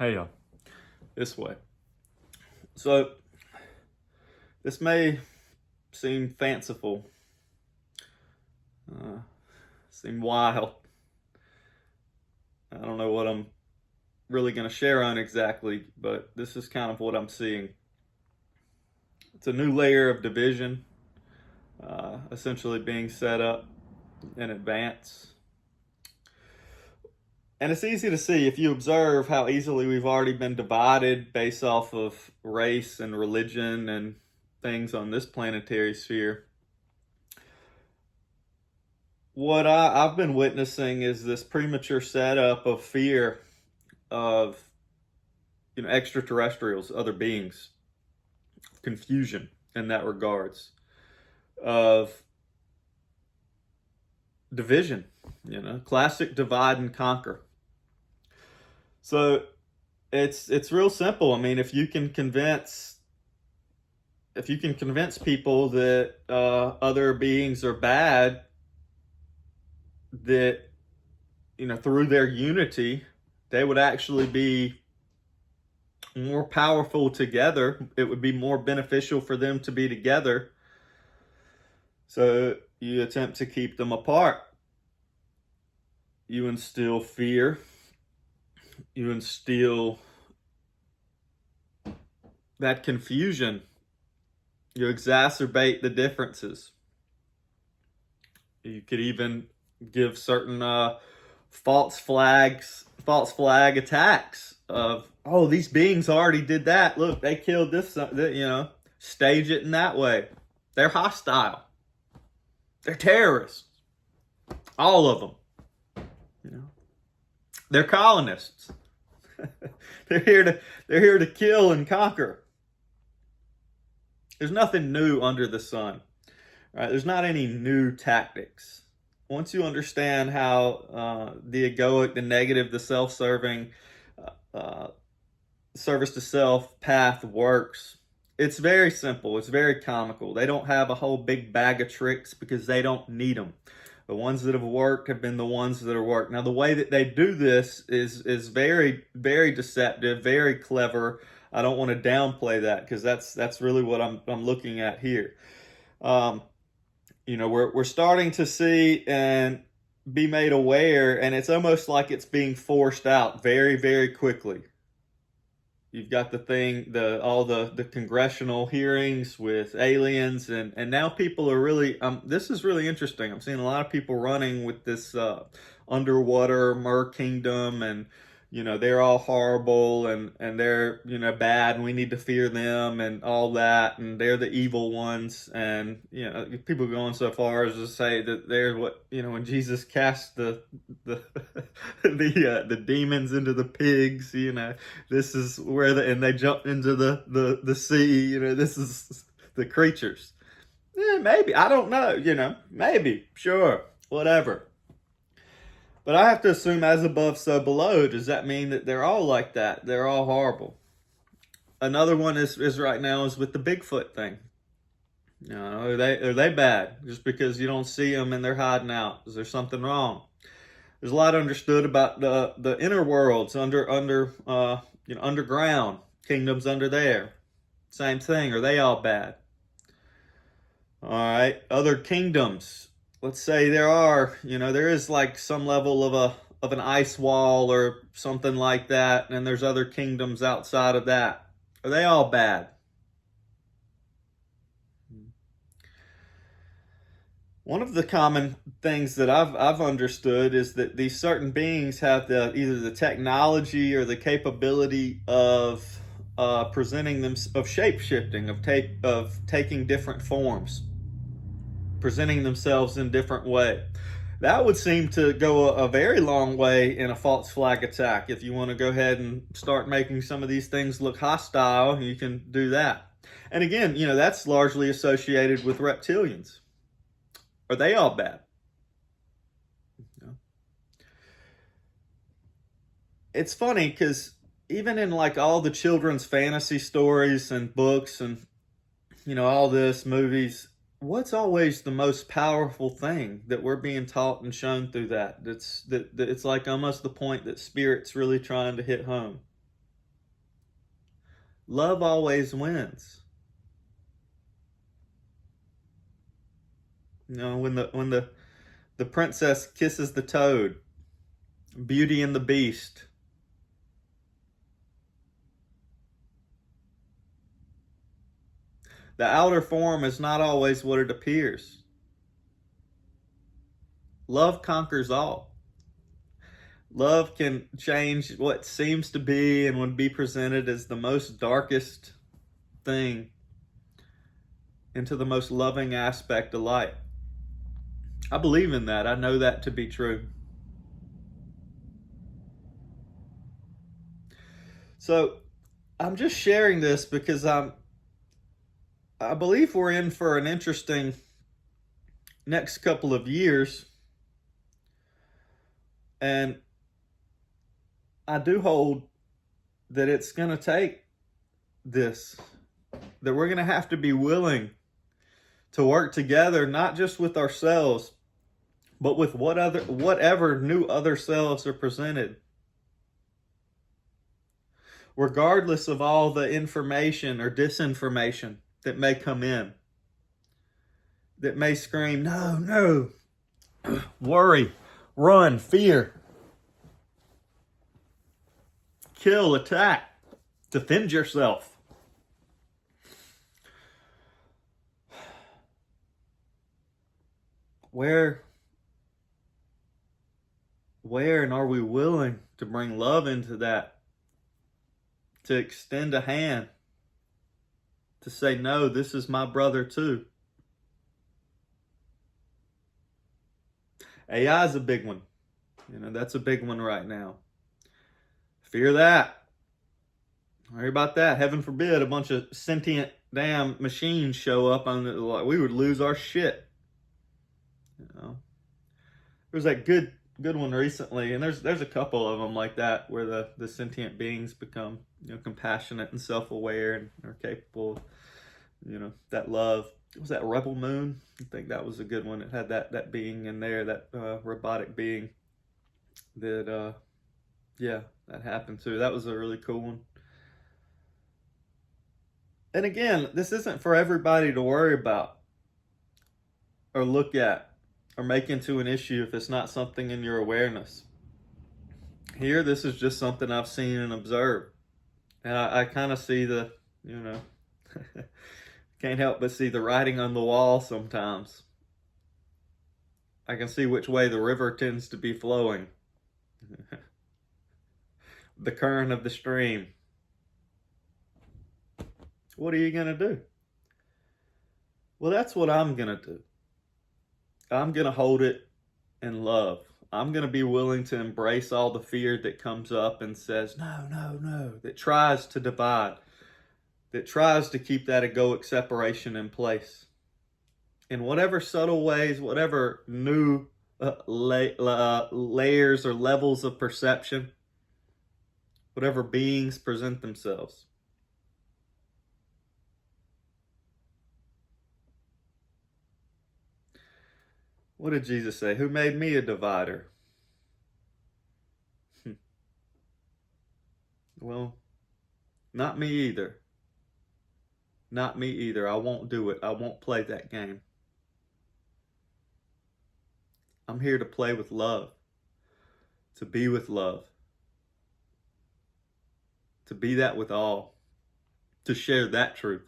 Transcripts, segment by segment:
Hey, this way. So, this may seem fanciful, uh, seem wild. I don't know what I'm really going to share on exactly, but this is kind of what I'm seeing. It's a new layer of division, essentially being set up in advance. And it's easy to see if you observe how easily we've already been divided based off of race and religion and things on this planetary sphere. What I've been witnessing is this premature setup of fear of extraterrestrials, other beings, confusion in that regards, of division, classic divide and conquer. So it's real simple. I mean, if you can convince people that other beings are bad, that through their unity they would actually be more powerful together. It would be more beneficial for them to be together. So you attempt to keep them apart. You instill fear. You instill that confusion. You exacerbate the differences. You could even give certain false flag attacks of, oh, these beings already did that. Look, they killed this. Stage it in that way. They're hostile. They're terrorists. All of them. They're colonists. They're here to kill and conquer. There's nothing new under the sun. Right? There's not any new tactics. Once you understand how the egoic, the negative, the self-serving, service to self path works, it's very simple. It's very comical. They don't have a whole big bag of tricks because they don't need them. The ones that have worked have been the ones that are worked. Now, the way that they do this is very, very deceptive, very clever. I don't want to downplay that because that's really what I'm looking at here. We're starting to see and be made aware, and it's almost like it's being forced out very, very quickly. You've got all the congressional hearings with aliens, and now people are really, this is really interesting. I'm seeing a lot of people running with this underwater mer kingdom, and they're all horrible and they're bad and we need to fear them and all that, and they're the evil ones. And people going so far as to say that they're what when Jesus cast the the demons into the pigs, this is where and they jump into the sea, this is the creatures. Yeah, maybe, I don't know, maybe, sure, whatever. But I have to assume as above, so below. Does that mean that they're all like that? They're all horrible. Another one is right now is with the Bigfoot thing. Are they bad just because you don't see them and they're hiding out? Is there something wrong? There's a lot understood about the inner worlds underground kingdoms under there. Same thing. Are they all bad? All right, other kingdoms. Let's say there is like some level of an ice wall or something like that, and there's other kingdoms outside of that. Are they all bad? One of the common things that I've understood is that these certain beings have either the technology or the capability of presenting them, of shape shifting, of taking different forms, presenting themselves in different way. That would seem to go a very long way in a false flag attack. If you want to go ahead and start making some of these things look hostile, you can do that. And again, that's largely associated with reptilians. Are they all bad? It's funny because even in like all the children's fantasy stories and books and all this movies, what's always the most powerful thing that we're being taught and shown through that? That it's like almost the point that Spirit's really trying to hit home. Love always wins. You know, when the princess kisses the toad, Beauty and the Beast, the outer form is not always what it appears. Love conquers all. Love can change what seems to be and would be presented as the most darkest thing into the most loving aspect of light. I believe in that. I know that to be true. So I'm just sharing this because I believe we're in for an interesting next couple of years. And I do hold that it's going to take this, that we're going to have to be willing to work together, not just with ourselves, but with whatever new other selves are presented. Regardless of all the information or disinformation that may come in, that may scream, no, no, worry, run, fear, kill, attack, defend yourself. Where and are we willing to bring love into that? To extend a hand, to say, no, this is my brother too. AI is a big one. You know, that's a big one right now. Fear that. Worry about that. Heaven forbid a bunch of sentient damn machines show up on the, like, we would lose our shit. You know, there was that good one recently, and there's a couple of them like that where the sentient beings become, you know, compassionate and self-aware and are capable of, you know, that love. Was that Rebel Moon? I think that was a good one. It had that being in there, that robotic being that yeah, that happened too. That was a really cool one. And again, this isn't for everybody to worry about or look at or make into an issue if it's not something in your awareness. Here, this is just something I've seen and observed. And I kind of see the, you know, can't help but see the writing on the wall sometimes. I can see which way the river tends to be flowing. The current of the stream. What are you going to do? Well, that's what I'm going to do. I'm going to hold it in love. I'm going to be willing to embrace all the fear that comes up and says, no, no, no, that tries to divide, that tries to keep that egoic separation in place. In whatever subtle ways, whatever new layers or levels of perception, whatever beings present themselves. What did Jesus say? Who made me a divider? Well, not me either. Not me either. I won't do it. I won't play that game. I'm here to play with love, to be with love, to be that with all, to share that truth.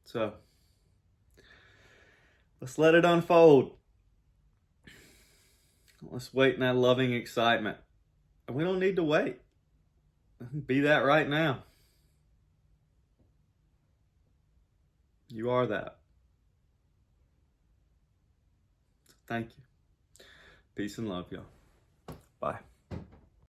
So, let's let it unfold. Let's wait in that loving excitement. And we don't need to wait. Be that right now. You are that. Thank you. Peace and love, y'all. Bye.